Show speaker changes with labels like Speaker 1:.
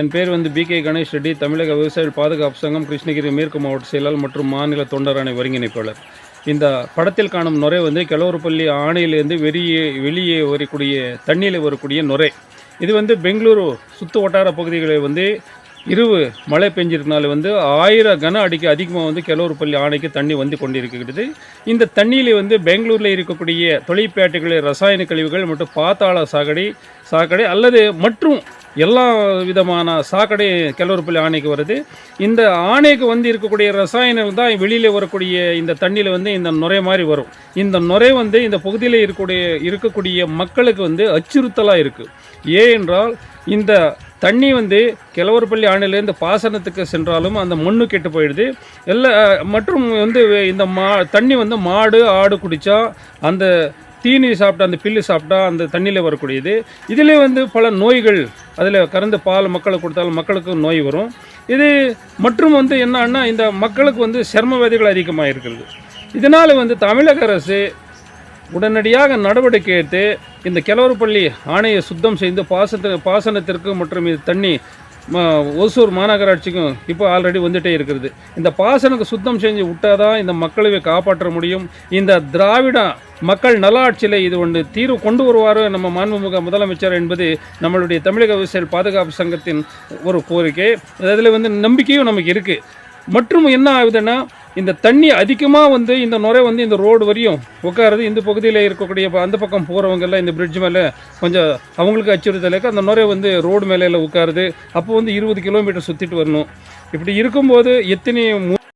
Speaker 1: என் பேர் பிகே கணேஷ் ரெட்டி, தமிழக விவசாயிகள் பாதுகாப்பு சங்கம் கிருஷ்ணகிரி மேற்கு மாவட்ட செயலாளர் மற்றும் மாநில தொண்டர் அணி ஒருங்கிணைப்பாளர். இந்த படத்தில் காணும் நுரை கிழவரப்பள்ளி ஆணையிலிருந்து வெளியே வரக்கூடிய தண்ணியில் வரக்கூடிய நுரை. இது பெங்களூரு சுற்று வட்டார பகுதிகளில் இரவு மழை பெஞ்சிருக்கனால 1000 கன அடிக்கு அதிகமாக கிழவரப்பள்ளி ஆணைக்கு தண்ணி கொண்டிருக்கிறது. இந்த தண்ணியில் பெங்களூரில் இருக்கக்கூடிய தொழிற்பேட்டைகளில் ரசாயன கழிவுகள் மற்றும் பாத்தாள சாக்கடை அல்லது மற்றும் எல்லா விதமான சாக்கடை கிழவரப்பள்ளி ஆணைக்கு வருது. இந்த ஆணைக்கு இருக்கக்கூடிய ரசாயனங்கள் தான் வெளியில் வரக்கூடிய இந்த தண்ணியில் இந்த நுரை மாதிரி வரும். இந்த நுரை இந்த பகுதியில் இருக்கக்கூடிய மக்களுக்கு அச்சுறுத்தலாக இருக்குது. ஏனென்றால் இந்த தண்ணி கிழவரப்பள்ளி ஆணையிலேருந்து பாசனத்துக்கு சென்றாலும் அந்த மண்ணு கெட்டு போயிடுது. மற்றும் இந்த தண்ணி மாடு ஆடு குடித்தா அந்த தீனி சாப்பிட்டா அந்த பில்லு சாப்பிட்டா அந்த தண்ணியில் வரக்கூடியது. இதிலே பல நோய்கள் அதில் கறந்து பால் மக்களுக்கு கொடுத்தாலும் மக்களுக்கு நோய் வரும். இது மற்றும் என்னன்னா இந்த மக்களுக்கு சர்ம வியாதிகள் அதிகமாக இருக்கிறது. இதனால் தமிழக அரசு உடனடியாக நடவடிக்கை எடுத்து இந்த கிழவரப்பள்ளி ஆணையை சுத்தம் செய்து பாசனத்திற்கு மற்றும் இது தண்ணி ஒசூர் மாநகராட்சிக்கும் இப்போ ஆல்ரெடி வந்துட்டே இருக்கிறது. இந்த பாசனத்தை சுத்தம் செஞ்சு விட்டாதான் இந்த மக்களை காப்பாற்ற முடியும். இந்த திராவிட மக்கள் நல்லாட்சியில் இது தீர்வு கொண்டு வருவார் நம்ம மாண்புமிகு முதலமைச்சர் என்பது நம்மளுடைய தமிழக விவசாயிகள் பாதுகாப்பு சங்கத்தின் ஒரு கோரிக்கை. அதில் நம்பிக்கையும் நமக்கு இருக்குது. மற்றும் என்ன ஆகுதுன்னா இந்த தண்ணி அதிகமாக இந்த நுரை இந்த ரோடு வரையும் உட்காருது. இந்த பகுதியில் இருக்கக்கூடிய அந்த பக்கம் போகிறவங்கெல்லாம் இந்த பிரிட்ஜ் மேலே கொஞ்சம் அவங்களுக்கு அச்சுறுத்தலுக்கு அந்த நுரை ரோடு மேலே உட்காருது. அப்போ 20 கிலோமீட்டர் சுற்றிட்டு வரணும். இப்படி இருக்கும்போது எத்தனை